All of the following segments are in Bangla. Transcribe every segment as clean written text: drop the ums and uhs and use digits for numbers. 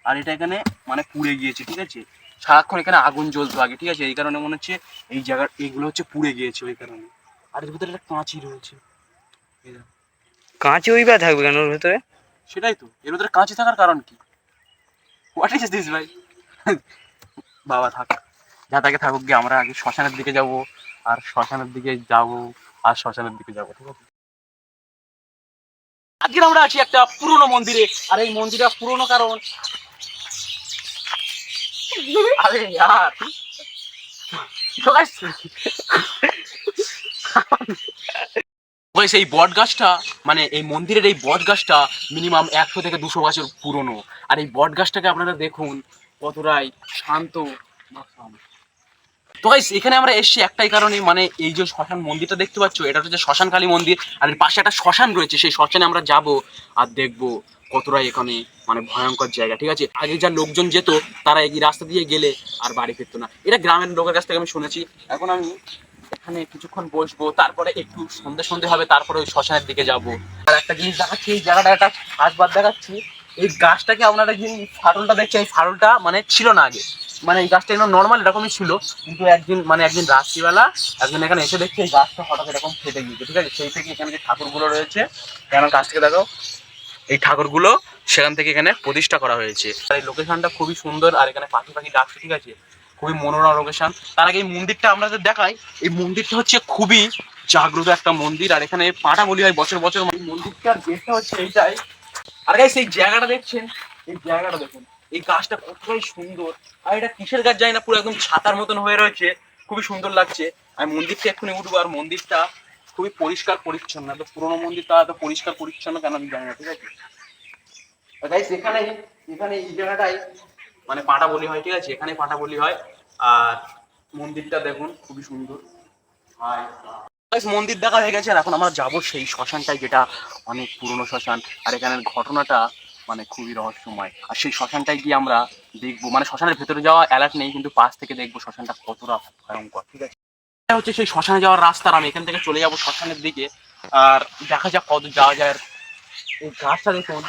আর এটা এখানে মানে পুড়ে গিয়েছে, ঠিক আছে। সারাক্ষণ এখানে আগুন জ্বলতো আগে, ঠিক আছে। এই কারণে মনে হচ্ছে এই জায়গা এইগুলো হচ্ছে পুড়ে গিয়েছে ওই কারণে। আর এর ভিতরে একটা কাঁচি রয়েছে। কাঁচি ওই বা থাকবে কেন ওর ভেতরে? সেটাই তো, এর ভিতরে কাঁচি থাকার কারণ কি? হোয়াট ইজ দিস ভাই? বাবা থাক, যা তাকে থাকুক গিয়ে, আমরা আগে শ্মশানের দিকে যাব, আর শ্মশানের দিকে যাব, আর শ্মশানের দিকে যাবো, ঠিক আছে। আজকে আমরা আছি একটা পুরনো মন্দিরে, আর এই মন্দিরটা পুরনো কারণ আরে ইয়ার এই বট গাছটা, মানে এই মন্দিরের এই বট গাছটা মিনিমাম 100 থেকে 200 বছর পুরনো। আর এই বট গাছটাকে আপনারা দেখুন কতটাই শান্ত। তো গাইস এখানে আমরা এসেছি একটাই কারণে, মানে এই যে শ্মশান মন্দিরটা দেখতে পাচ্ছ, এটা হচ্ছে শ্মশান কালী মন্দির। আর এর পাশে একটা শ্মশান রয়েছে, সেই শ্মশানে আমরা যাব আর দেখবো কতটাই এখানে মানে ভয়ঙ্কর জায়গা, ঠিক আছে। আগে যা লোকজন যেত তারা এই রাস্তা দিয়ে গেলে আর বাড়ি ফিরতো না। এটা গ্রামের লোকের কাছ থেকে আমি শুনেছি। এখন আমি এখানে কিছুক্ষণ বসবো, তারপরে একটু সন্ধে সন্ধে হবে, তারপরে ওই শ্মশানের দিকে যাব। আর একটা জিনিস দেখাচ্ছি, এই জায়গাটা একটা আসবাদ দেখাচ্ছি। এই গাছটাকে আপনারা যে ফাটলটা দেখছেন, এই ফাটলটা মানে ছিল না আগে। মানে এই গাছটা এরকম নর্মাল এরকমই ছিল, কিন্তু একদিন রাত্রিবেলা একদিন এখানে এসে দেখছি এই গাছটা হঠাৎ এরকম ফেটে গিয়েছে, ঠিক আছে। সেই থেকে এখানে যে ঠাকুরগুলো রয়েছে, এখানে কাছ থেকে দেখো, এই ঠাকুরগুলো সেখান থেকে এখানে প্রতিষ্ঠা করা হয়েছে। আর এই লোকেশনটা খুবই সুন্দর, আর এখানে পাখি পাখি ডাকছে, ঠিক আছে। খুবই মনোরম লোকেশন। তার আগে এই মন্দিরটা আপনাদের দেখাই। এই মন্দিরটা হচ্ছে খুবই জাগ্রত একটা মন্দির, আর এখানে পাটা বলি হয় বছর বছর। মন্দিরটার গেটটা হচ্ছে এইটাই। আর গাইস এই জায়গাটা দেখছেন, এই জায়গাটা দেখুন, এই গাছটা কতটাই সুন্দর। আর এটা কিসের গাছ জানি না, পুরো একদম ছাতার মতন হয়ে রয়েছে, খুবই সুন্দর লাগছে। আমি মন্দিরটা এক্ষুনি উঠবো, আর মন্দিরটা খুবই পরিষ্কার পরিচ্ছন্ন। এত পুরোনো মন্দির, তা এত পরিষ্কার পরিচ্ছন্ন কেন আমি জানি না, ঠিক আছে। গাইস এখানে এখানে এই জায়গাটাই মানে পাটা বলি হয়, ঠিক আছে। এখানে পাটা বলি হয়। আর মন্দিরটা দেখুন খুবই সুন্দর। মন্দির দেখা হয়ে গেছে, আর এখন আমরা যাবো সেই শ্মশানটাই, যেটা অনেক পুরনো শ্মশান। আর এখানের ঘটনাটা মানে খুবই রহস্যময়। আর সেই শ্মশানটাই গিয়ে আমরা দেখবো। মানে শ্মশানের ভেতরে যাওয়া অ্যালার্ট নেই, কিন্তু পাশ থেকে দেখবো শ্মশানটা কতটা ভয়ঙ্কর, ঠিক আছে। এটা হচ্ছে সেই শ্মশানে যাওয়ার রাস্তা। আমি এখান থেকে চলে যাবো শ্মশানের দিকে, আর দেখা যাক কত যাওয়া যায়। এই গাছটা দেখুন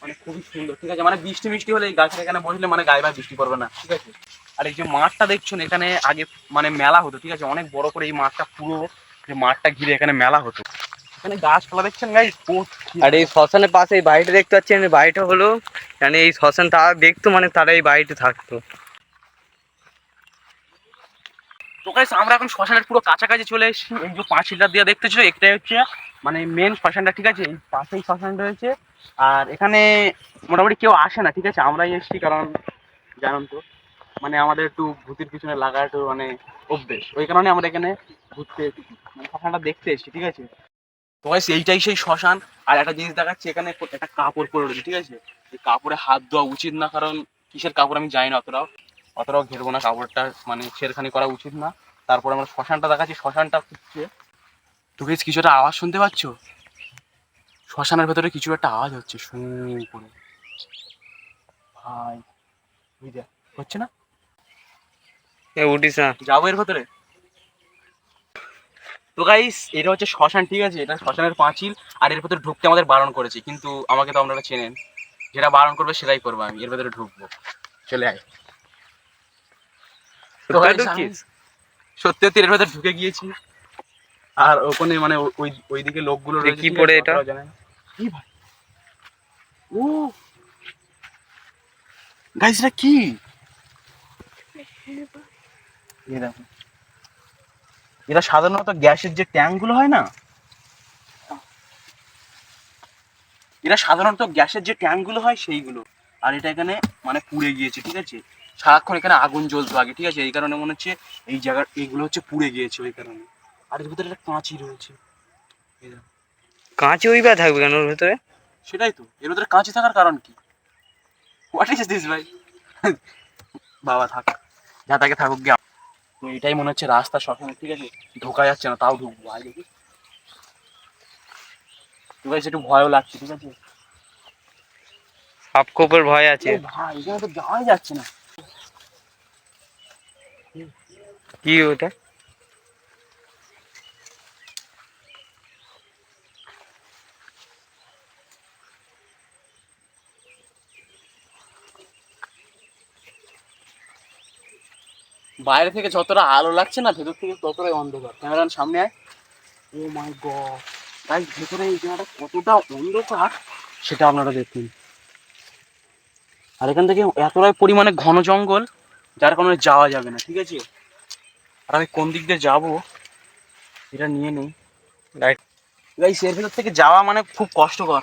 মানে খুবই সুন্দর, ঠিক আছে। মানে বৃষ্টি মিষ্টি হলে এই গাছের এখানে বসলে মানে গায়ে গায়ে বৃষ্টি পড়বে না, ঠিক আছে। আর এই যে মাঠটা দেখছেন, এখানে আগে মানে মেলা হতো, ঠিক আছে। অনেক বড় করে এই মাঠটা, পুরো যে মাঠটা ঘিরে এখানে মেলা হতো। এখানে গাছপালা দেখছেন গাইস। আর এই শ্মশানের পাশে এই বাড়িটা দেখতে পাচ্ছেন, এই বাড়িটা হলো মানে এই শ্মশান তারা দেখতো, মানে তারা এই বাড়িতে থাকতো। তো গাইস আমরা এখন শ্মশানের পুরো কাছাকাছি চলে এসেছি। এই যে পাঁচিলটা দিয়ে দেখতেছো, এটাই হচ্ছে মানে মেন শ্মশানটা, ঠিক আছে। এই পাশেই শ্মশান রয়েছে। আর এখানে মোটামুটি কেউ আসে না, ঠিক আছে। আমরাই এসেছি, কারণ জানেন তো মানে আমাদের একটু ভূতের পিছনে লাগা একটু মানে অভ্যেস, ওই কারণে আমরা এখানে ঘুরতে এসেছি, মানে শ্মশানটা দেখতে এসেছি, ঠিক আছে। তো গাইস এইটাই সেই শ্মশান। আর একটা জিনিস দেখাচ্ছি, এখানে একটা কাপড় পরে রয়েছে, ঠিক আছে। এই কাপড়ে হাত দেওয়া উচিত না, কারণ কিসের কাপড় আমি জানি না, অতটাও ঘেরবো না কাপড়টা, মানে ছেড়খানি করা উচিত না। তারপরে আমরা শ্মশানটা দেখাচ্ছি, শ্মশানটা হচ্ছে, তো গাইস কিছু একটা আওয়াজ শুনতে পাচ্ছ? শ্মশানের ভেতরে কিছু একটা আওয়াজ হচ্ছে শু করে, ভাই বুঝা হচ্ছে না। উঠিস না। যাবো এর ভেতরে। তো গাইস এটা হচ্ছে শ্মশান, ঠিক আছে। এটা শ্মশানের পাঁচিল। আর এর ভেতরে ঢুকতে আমাদের বারণ করেছে, কিন্তু আমাকে তো আপনারা চেনেন, যেটা বারণ করবে সেটাই করবো। আমি এর ভেতরে ঢুকবো, চলে আয়। তো সত্যি গাইস আমি ঢুকছিস? সত্যি সত্যি এর ভেতরে ঢুকে গিয়েছি। আর ওখানে মানে ওইদিকে লোকগুলো রয়েছে, কি ঠিক পড়ে আছে, এটা? অতটাও জানে না। কি ভাই, ও গাইস এটা কি? এই দেখো, এটা সাধারণত গ্যাসের যে ট্যাঙ্ক গুলো হয় না, এরা সাধারণত গ্যাসের যে ট্যাঙ্ক গুলো হয় সেইগুলো। আর এটা এখানে মানে পুড়ে গিয়েছে, ঠিক আছে। সারাক্ষণ এখানে আগুন জ্বলতো আগে, ঠিক আছে। এই কারণে মনে হচ্ছে এই জায়গার এইগুলো হচ্ছে পুড়ে গিয়েছে ওই কারণে। আর এর ভিতরে একটা কাঁচি রয়েছে, এই দেখো। কাঁচি ওই বা থাকবে কেন ওর ভেতরে? সেটাই তো, এর ভিতরে কাঁচি থাকার কারণ কি? হোয়াট ইজ দিস ভাই? বাবা থাক, যা তাকে থাকুক গে। তো এটাই মনে হচ্ছে রাস্তা শ্মশানে, ঠিক আছে। ঢোকা যাচ্ছে না, তাও ঢুকবো আয় দেখি। তো গাইস একটু ভয়ও লাগছে, ঠিক আছে। সাপ খোপের ভয় আছে। ও ভাই এখানে তো যাওয়াই যাচ্ছে না। কি ওটা? বাইরে থেকে যতটা আলো লাগছে না, ভেতর থেকে ততটাই অন্ধকার। ক্যামেরার সামনে আয়। ও মাই গড, তাই ভেতরে এই জায়গাটা কতটা অন্ধকার সেটা আপনারা দেখুন। আর এখান থেকে এতটাই পরিমাণে ঘন জঙ্গল, যার কারণে যাওয়া যাবে না, ঠিক আছে। আর আমি কোন দিক দিয়ে যাবো এটা নিয়ে নেই। গাইস, এর ভেতর থেকে যাওয়া মানে খুব কষ্টকর।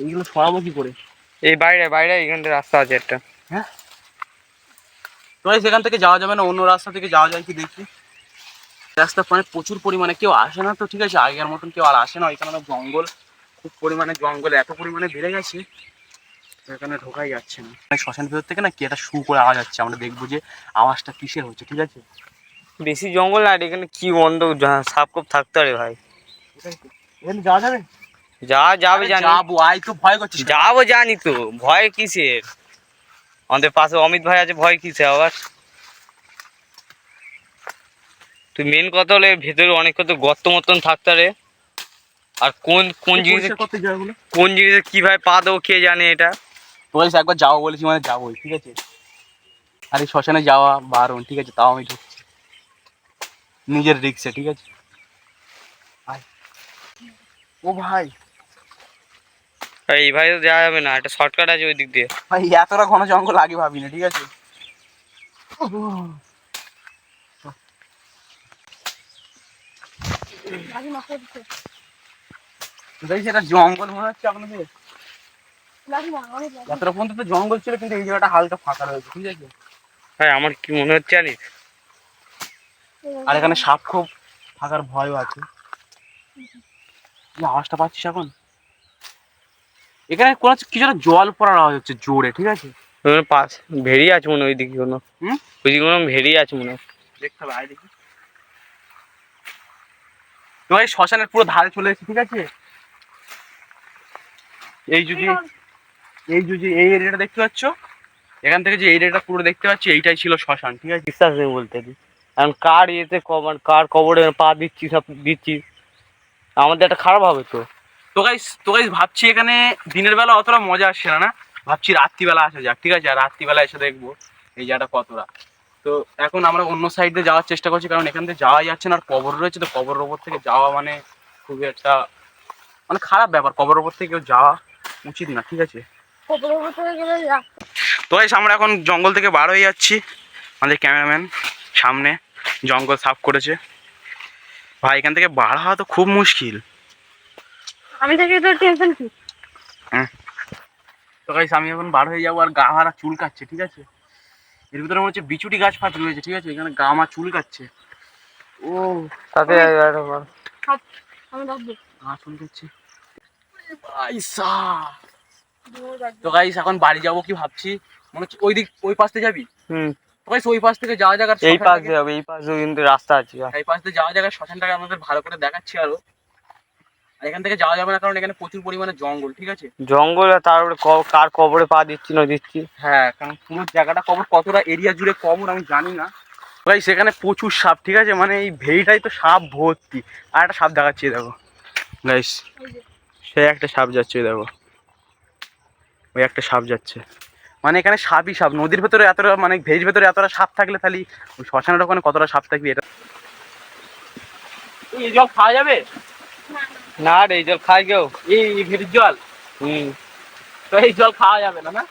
এইগুলো সরাবো কি করে? এই বাইরে বাইরে এখান থেকে রাস্তা আছে একটা। হ্যাঁ, তো গাইস এখান থেকে যাওয়া যাবে না, অন্য রাস্তা থেকে যাওয়া যায় কি দেখি। রাস্তা মানে প্রচুর পরিমাণে কেউ আসে না তো, ঠিক আছে, আগের মতন কেউ আর আসে না। ওইখানে জঙ্গল, খুব পরিমাণে জঙ্গল এত পরিমাণে বেড়ে গেছে এখানে ঢোকাই যাচ্ছে না। শ্মশান ভেতর থেকে না কি একটা শু করে আওয়াজ হচ্ছে, আমরা দেখবো যে আওয়াজটা কিসের হচ্ছে, ঠিক আছে। বেশি জঙ্গল না, আর এখানে কি বন্ধ সাপ কপ থাকতে পারে ভাই। এখানে যাওয়া যাবে? যাবে জানি, যাবো, আই তো ভয় করছিস? যাবো জানি তো, ভয় কিসের? আমাদের পাশে অমিত ভাই আছে, ভয় কিসে আবার? তুই মেন কথা হলে ভেতরে অনেক কত গর্ত মতন থাকতে পারে। আর কোন কোন জিনিসে করতে জায়গাগুলো কোন জিনিসে কিভাবে পা দেবো কে জানে এটা। তো গাইস একবার যাবো বলেছি মানে যাবোই, ঠিক আছে। আর এই শ্মশানে যাওয়া বারণ, ঠিক আছে, তাও আমি ঢুকছি নিজের রিক্সে, ঠিক আছে। ও ভাই, এই ভাই তো যাওয়া যাবে না, একটা শর্টকাট আছে ওই দিক দিয়ে। ভাই এতটা ঘন জঙ্গল আগে ভাবিনি, ঠিক আছে। সেটা জঙ্গল মনে হচ্ছে আপনাদের? এতটা পর্যন্ত তো জঙ্গল ছিল, কিন্তু এই জায়গাটা হালকা ফাঁকা রয়েছে, ঠিক আছে। ভাই আমার কি মনে হচ্ছে জানিস? আর এখানে সাপ খুব থাকার ভয়ও আছে। কি আওয়াজটা পাচ্ছিস এখন? এখানে কোন কিছু একটা জল পড়ার আওয়াজ হচ্ছে জোরে, ঠিক আছে। পাশ ভেড়ি আছে মনে হয় ওই দিকে কোনো, ওই দিকে কোনো ভেড়ি আছে মনে হয়। দেখতে হবে, আয় দেখি। তোমার এই শ্মশানের পুরো ধারে চলে এসেছি, ঠিক আছে। এই এই এরিয়াটা দেখতে পাচ্ছ, এখান থেকে যে এরিয়াটা পুরো দেখতে পাচ্ছি এইটাই ছিল শ্মশান, ঠিক আছে। বিশ্বাস নেই বলতে দিই, কারণ কার ইয়েতে কবার কার কবরে পা দিচ্ছি সব দিচ্ছি, আমাদের একটা খারাপ হবে তো। তো গাইস ভাবছি এখানে দিনের বেলা অতটা মজা আসছে না, ভাবছি রাত্রিবেলা আসা যাক, ঠিক আছে। আর রাত্রিবেলা এসে দেখবো এই জায়গাটা কতটা। তো এখন আমরা অন্য সাইড দিয়ে যাওয়ার চেষ্টা করছি, কারণ এখান থেকে যাওয়া যাচ্ছে না। আর কবর রয়েছে, তো কবরের ওপর থেকে যাওয়া মানে খুবই একটা মানে খারাপ ব্যাপার। কবরের ওপর থেকে কেউ যাওয়া উচিত না, ঠিক আছে। তো গাইস আমরা এখন জঙ্গল থেকে বার হয়ে যাচ্ছি। আমাদের ক্যামেরাম্যান সামনে জঙ্গল সাফ করেছে। ভাই এখান থেকে বার হওয়া তো খুব মুশকিল। আমি থেকে তো টেনশন কি? তো গাইস আমি এখন বার হয়ে যাবো, আর গা হারা চুল কাচ্ছে, ঠিক আছে। এর ভিতরে মনে হচ্ছে বিচুটি গাছ ফাছ রয়েছে, ঠিক আছে। এখানে গা আমার চুল কাচ্ছে। ও তাতে আমি রাখবো। গা চুল কাচ্ছে। তো গাইস এখন বাড়ি যাবো কি ভাবছি, মনে হচ্ছে ওই দিক, ওই পাশ থেকে যাবি। তো গাইস ওই পাশ থেকে যাওয়া জায়গা, এই পাশ দিয়ে হবে, এই পাশ দিয়ে কিন্তু রাস্তা আছে। এই পাশ দিয়ে যাওয়া জায়গা শ্মশানটাকে আমাদের ভালো করে দেখাচ্ছি আরো। আর এখান থেকে যাওয়া যাবে না, কারণ এখানে প্রচুর পরিমাণে জঙ্গল, ঠিক আছে। জঙ্গল, আর তারপরে কার কবরে পা দিচ্ছি না দিচ্ছি। হ্যাঁ, কারণ পুরো জায়গাটা কবর, কতটা এরিয়া জুড়ে কবর আমি জানি না। ভাই সেখানে প্রচুর সাপ, ঠিক আছে, মানে এই ভেড়িটাই তো সাপ ভর্তি। আর একটা সাপ দেখাচ্ছি, দেখো গাইস, সে একটা সাপ যাচ্ছে, দেখো ওই একটা সাপ যাচ্ছে। মানে এখানে সাপই সাপ, নদীর ভেতরে এতটা, মানে ভেড়ির ভেতরে এতটা সাপ থাকলে তাহলে ওই শ্মশানের ওখানে কতটা সাপ থাকবে। এটা এই জল খাওয়া যাবে না রে, এই জল খাই কেউ? এই ভেড়ির জল? হুম, তো এই জল খাওয়া যাবে না, না?